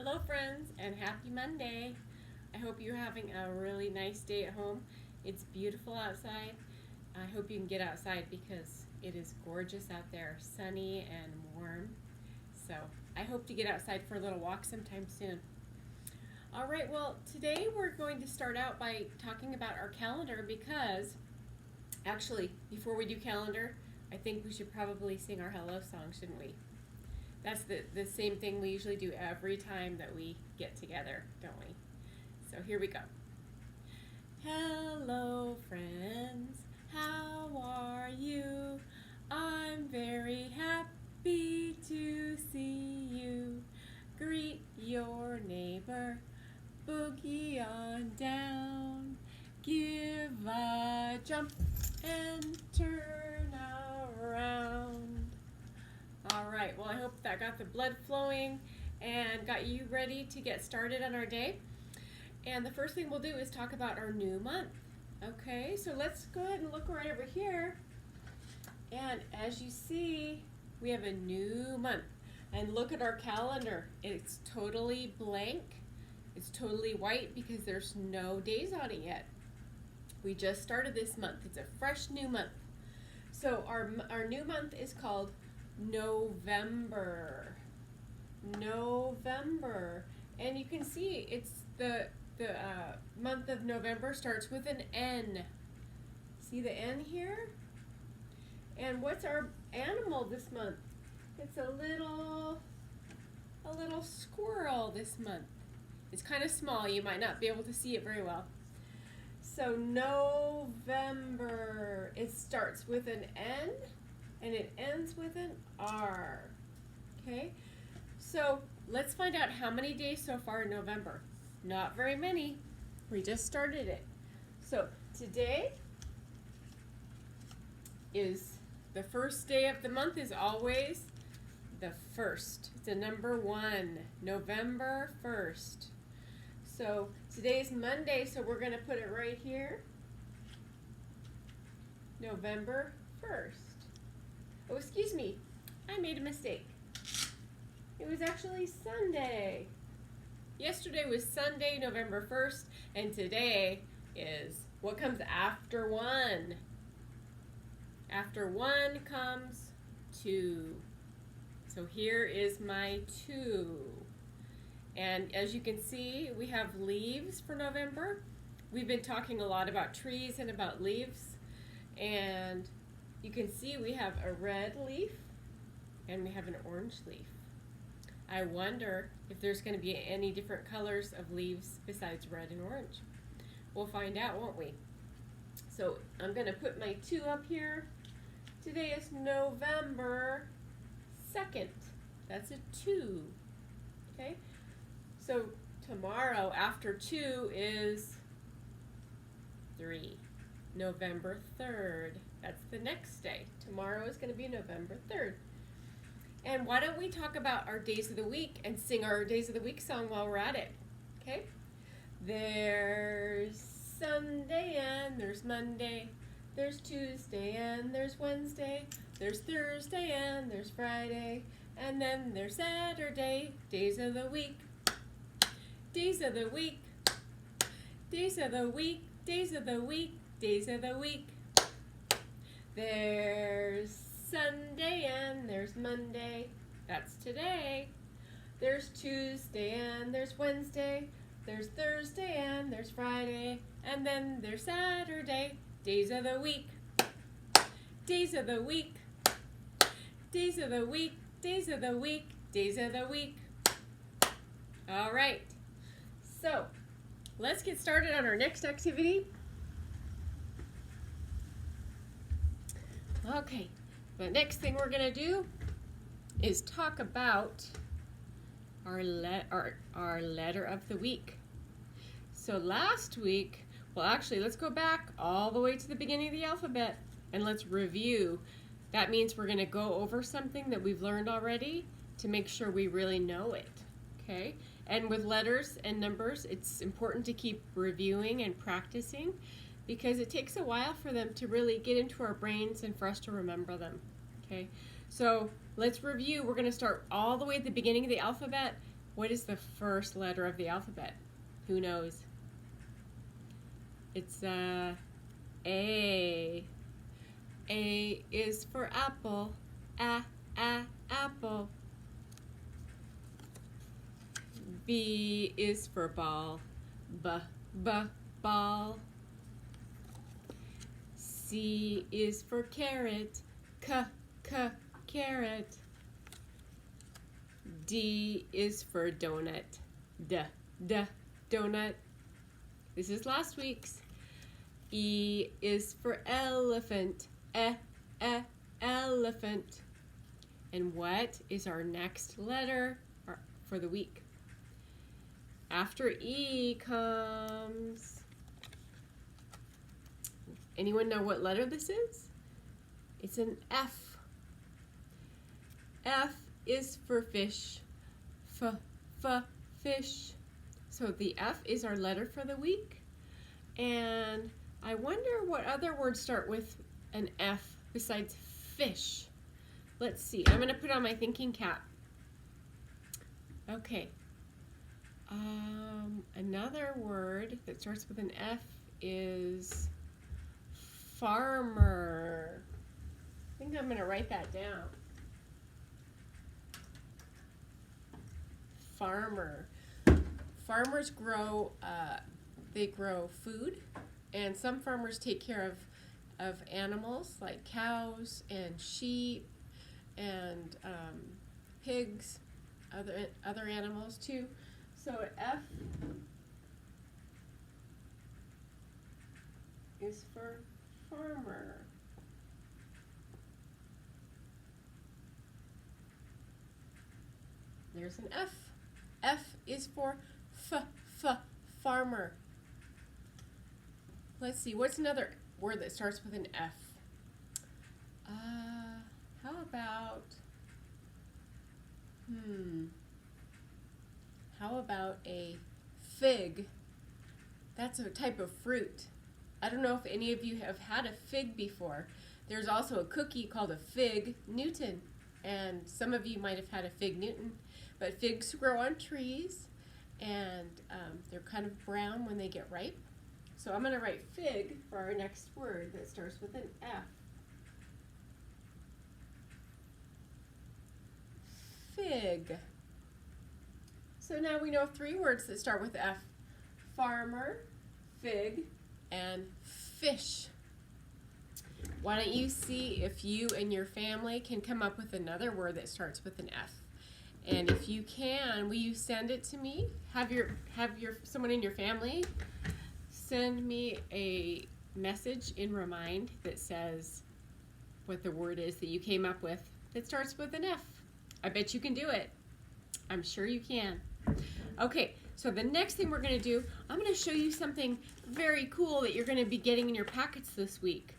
Hello friends and happy Monday. I hope you're having a really nice day at home. It's beautiful outside. I hope you can get outside because it is gorgeous out there, sunny and warm. So I hope to get outside for a little walk sometime soon. All right, well today we're going to start out by talking about our calendar because actually before we do calendar, I think we should probably sing our hello song, shouldn't we? That's the same thing we usually do every time that we get together, don't we? So here we go. Hello, friends. How are you? I'm very happy to see you. Greet your neighbor. Boogie on down. Give a jump and turn around. All right, well I hope that got the blood flowing and got you ready to get started on our day. And the first thing we'll do is talk about our new month. Okay, so let's go ahead and look right over here. And as you see, we have a new month. And look at our calendar. It's totally blank. It's totally white because there's no days on it yet. We just started this month. It's a fresh new month. So our new month is called November. November. And you can see it's the month of November starts with an N. See the N here? And what's our animal this month? It's a little squirrel this month. It's kind of small. You might not be able to see it very well. So November. It starts with an N and it ends with an R. Okay, so let's find out how many days so far in November. Not very many. We just started it. So today is the first day of the month is always the first. It's a number 1, November 1st. So today's Monday, so we're going to put it right here. November 1st. Oh, excuse me, I made a mistake. It was actually Sunday. Yesterday was Sunday, November 1st, and today is what comes after 1. After 1 comes 2. So here is my 2. And as you can see, we have leaves for November. We've been talking a lot about trees and about leaves, and you can see we have a red leaf and we have an orange leaf. I wonder if there's going to be any different colors of leaves besides red and orange. We'll find out, won't we? So I'm going to put my 2 up here. Today is November 2nd. That's a 2. Okay? So tomorrow after 2 is 3. November 3rd. That's the next day. Tomorrow is going to be November 3rd. And why don't we talk about our days of the week and sing our days of the week song while we're at it? Okay? There's Sunday and there's Monday. There's Tuesday and there's Wednesday. There's Thursday and there's Friday. And then there's Saturday. Days of the week. Days of the week. Days of the week. Days of the week. Days of the week. There's Sunday and there's Monday. That's today. There's Tuesday and there's Wednesday. There's Thursday and there's Friday. And then there's Saturday. Days of the week. Days of the week. Days of the week. Days of the week. Days of the week. All right. So let's get started on our next activity. Okay, the next thing we're going to do is talk about our letter of the week. So last week, well actually let's go back all the way to the beginning of the alphabet and let's review. That means we're going to go over something that we've learned already to make sure we really know it. Okay? And with letters and numbers, it's important to keep reviewing and practicing because it takes a while for them to really get into our brains and for us to remember them. Okay, so let's review. We're going to start all the way at the beginning of the alphabet What is the first letter of the alphabet? Who knows? It's A. A is for apple. Apple. B is for ball. Ball. C is for carrot. Carrot. D is for donut. Donut. This is last week's. E is for elephant. Elephant. And what is our next letter for the week? After E comes... Anyone know what letter this is? It's an F. F is for fish. Fish. So the F is our letter for the week. And I wonder what other words start with an F besides fish. Let's see. I'm going to put on my thinking cap. Okay. Another word that starts with an F is farmer. I think I'm going to write that down. Farmer. Farmers grow, they grow food, and some farmers take care of animals like cows and sheep and pigs, other animals too. So F is for farmer. There's an F. F is for farmer. Let's see, what's another word that starts with an F? How about, how about a fig? That's a type of fruit. I don't know if any of you have had a fig before. There's also a cookie called a fig Newton, and some of you might have had a fig Newton. But figs grow on trees, and they're kind of brown when they get ripe. So I'm going to write fig for our next word that starts with an F. Fig. So now we know 3 words that start with F. Farmer, fig, and fish. Why don't you see if you and your family can come up with another word that starts with an F? And if you can, will you send it to me? Have your someone in your family send me a message in Remind that says what the word is that you came up with that starts with an F. I bet you can do it. I'm sure you can. Okay, so the next thing we're going to do, I'm going to show you something very cool that you're going to be getting in your packets this week.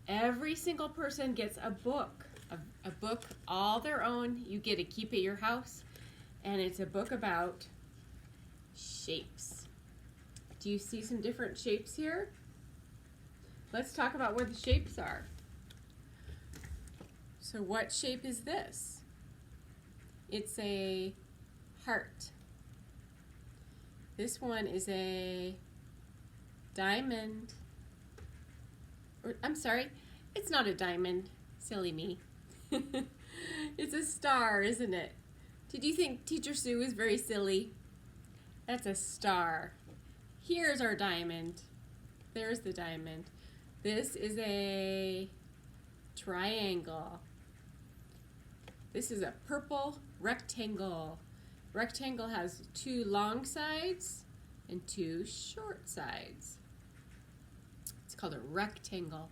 Every single person gets a book. A book all their own. You get to keep at your house, and it's a book about shapes. Do you see some different shapes here? Let's talk about where the shapes are. So what shape is this? It's a heart. This one is a diamond. I'm sorry, it's not a diamond. Silly me. It's a star, isn't it? Did you think Teacher Sue was very silly? That's a star. Here's our diamond. There's the diamond. This is a triangle. This is a purple rectangle. Rectangle has 2 long sides and 2 short sides. It's called a rectangle.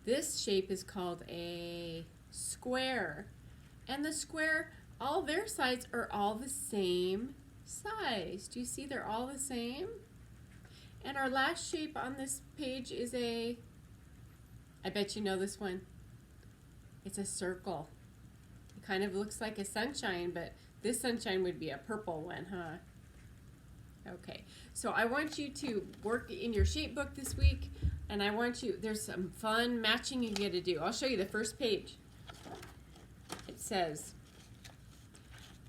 This shape is called a square. And the square, all their sides are all the same size. Do you see they're all the same? And our last shape on this page is I bet you know this one. It's a circle. It kind of looks like a sunshine, but this sunshine would be a purple one, huh? Okay, so I want you to work in your shape book this week, and there's some fun matching you get to do. I'll show you the first page. It says,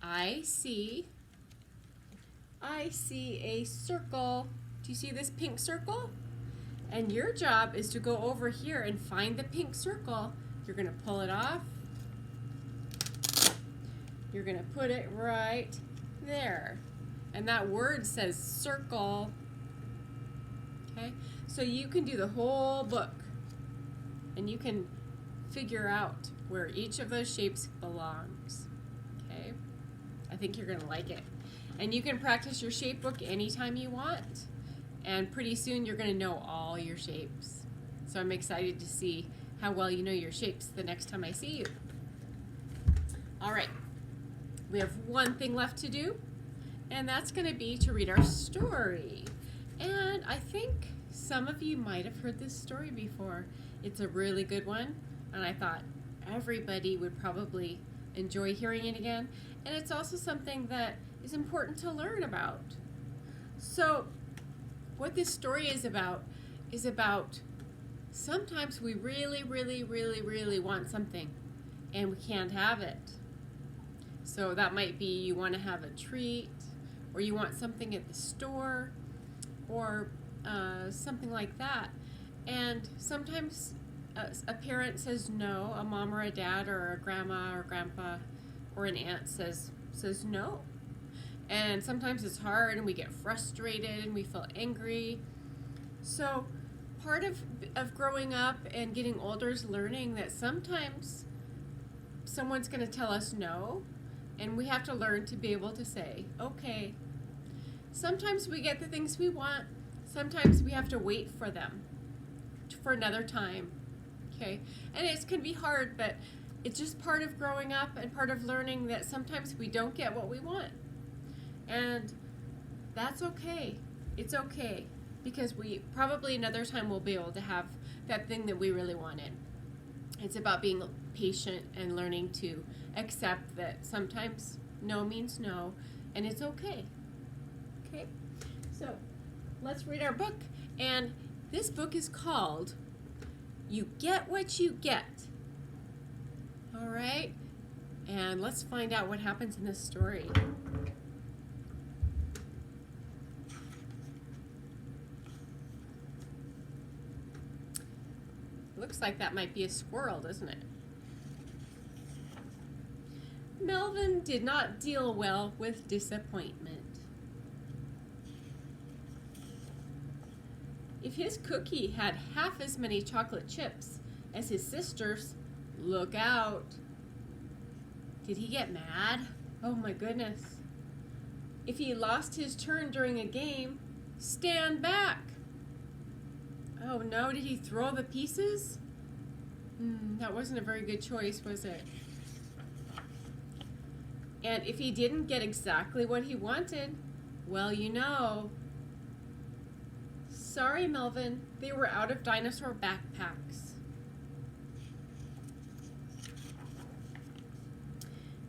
I see I see a circle. Do you see this pink circle? And your job is to go over here and find the pink circle. You're going to pull it off. You're going to put it right there. And that word says circle. Okay? So you can do the whole book. And you can figure out where each of those shapes belongs. Okay? I think you're going to like it. And you can practice your shape book anytime you want. And pretty soon you're going to know all your shapes. So I'm excited to see how well you know your shapes the next time I see you. All right. We have one thing left to do, and that's going to be to read our story. And I think some of you might have heard this story before. It's a really good one, and I thought everybody would probably enjoy hearing it again. And it's also something that is important to learn about. So what this story is about sometimes we really want something and we can't have it. So that might be you want to have a treat, or you want something at the store, or something like that. And sometimes a parent says no, a mom or a dad or a grandma or grandpa or an aunt says no. And sometimes it's hard and we get frustrated and we feel angry. So part of growing up and getting older is learning that sometimes someone's going to tell us no, and we have to learn to be able to say, okay. Sometimes we get the things we want. Sometimes we have to wait for them for another time. Okay? And it can be hard, but it's just part of growing up and part of learning that sometimes we don't get what we want. And that's okay. It's okay, because we probably another time we'll be able to have that thing that we really wanted. It's about being patient and learning to accept that sometimes no means no, and it's okay. Okay? So let's read our book. And this book is called You Get What You Get. All right? And let's find out what happens in this story. Looks like that might be a squirrel, doesn't it? Melvin did not deal well with disappointment. If his cookie had half as many chocolate chips as his sister's, look out. Did he get mad? Oh my goodness. If he lost his turn during a game, stand back. Oh no, did he throw the pieces? That wasn't a very good choice, was it? And if he didn't get exactly what he wanted, well, you know. Sorry, Melvin, they were out of dinosaur backpacks.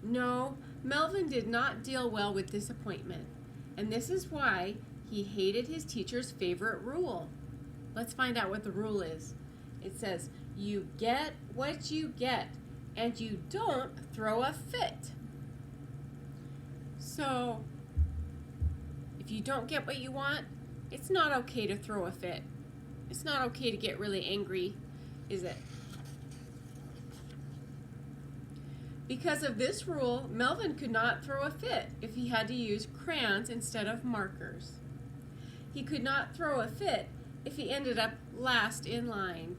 No, Melvin did not deal well with disappointment, and this is why he hated his teacher's favorite rule. Let's find out what the rule is. It says, you get what you get, and you don't throw a fit. So, if you don't get what you want, it's not okay to throw a fit. It's not okay to get really angry, is it? Because of this rule, Melvin could not throw a fit if he had to use crayons instead of markers. He could not throw a fit if he ended up last in line.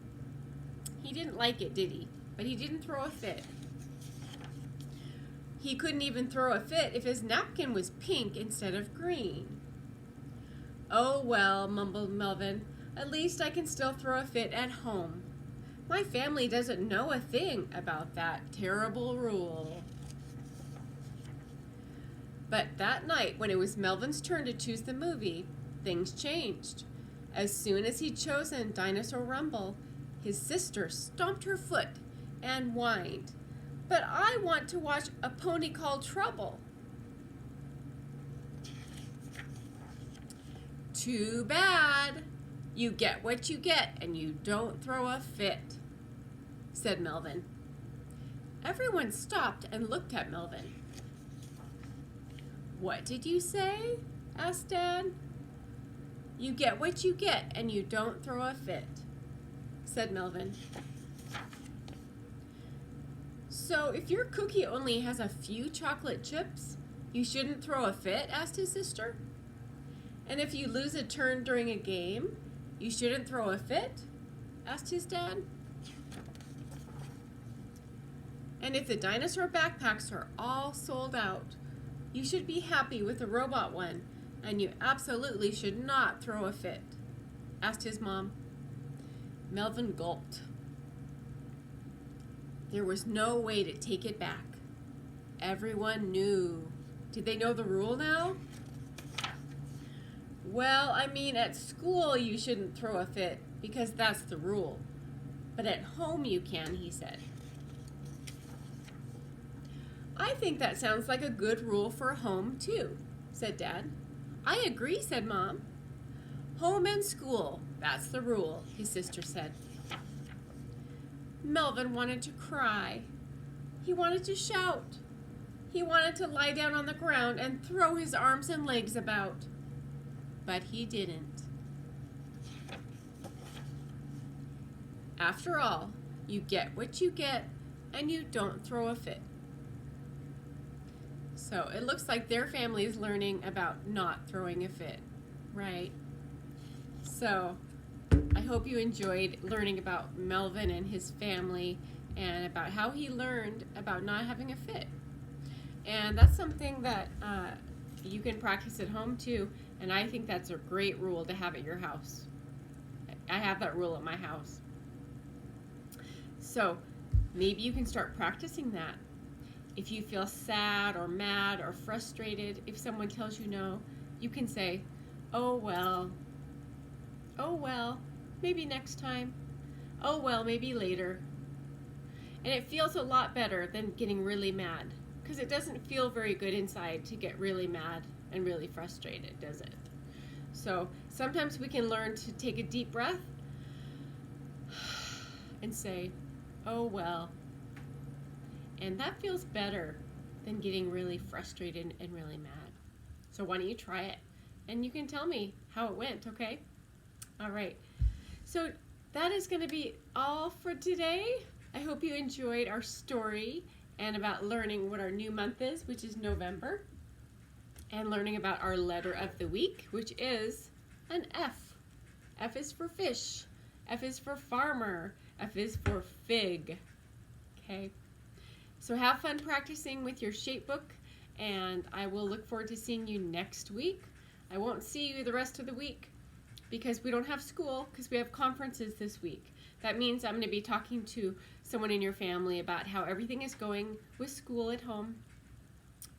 He didn't like it, did he? But he didn't throw a fit. He couldn't even throw a fit if his napkin was pink instead of green. Oh well, mumbled Melvin, at least I can still throw a fit at home. My family doesn't know a thing about that terrible rule. But that night, when it was Melvin's turn to choose the movie, things changed. As soon as he'd chosen Dinosaur Rumble, his sister stomped her foot and whined, "But I want to watch A Pony Called Trouble." Too bad. You get what you get and you don't throw a fit, said Melvin. Everyone stopped and looked at Melvin. What did you say? asked Dad. You get what you get and you don't throw a fit, said Melvin. So if your cookie only has a few chocolate chips, you shouldn't throw a fit, asked his sister. And if you lose a turn during a game, you shouldn't throw a fit, asked his dad. And if the dinosaur backpacks are all sold out, you should be happy with the robot one, and you absolutely should not throw a fit, asked his mom. Melvin gulped. There was no way to take it back. Everyone knew. Did they know the rule now? Well, I mean, at school you shouldn't throw a fit because that's the rule. But at home you can, he said. I think that sounds like a good rule for home, too, said Dad. I agree, said Mom. Home and school, that's the rule, his sister said. Melvin wanted to cry. He wanted to shout. He wanted to lie down on the ground and throw his arms and legs about. But he didn't. After all, you get what you get and you don't throw a fit. So it looks like their family is learning about not throwing a fit, right? So I hope you enjoyed learning about Melvin and his family and about how he learned about not having a fit. And that's something that you can practice at home too, and I think that's a great rule to have at your house. I have that rule at my house. So maybe you can start practicing that. If you feel sad or mad or frustrated, if someone tells you no, you can say, oh well, maybe next time, oh well, maybe later. And it feels a lot better than getting really mad, because it doesn't feel very good inside to get really mad and really frustrated, does it? So sometimes we can learn to take a deep breath and say, oh well. And that feels better than getting really frustrated and really mad. So why don't you try it? And you can tell me how it went, okay? All right. So that is going to be all for today. I hope you enjoyed our story and about learning what our new month is, which is November, and learning about our letter of the week, which is an F. F is for fish. F is for farmer. F is for fig. Okay. So have fun practicing with your shape book, and I will look forward to seeing you next week. I won't see you the rest of the week because we don't have school, because we have conferences this week. That means I'm going to be talking to someone in your family about how everything is going with school at home.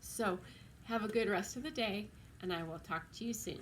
So have a good rest of the day, and I will talk to you soon.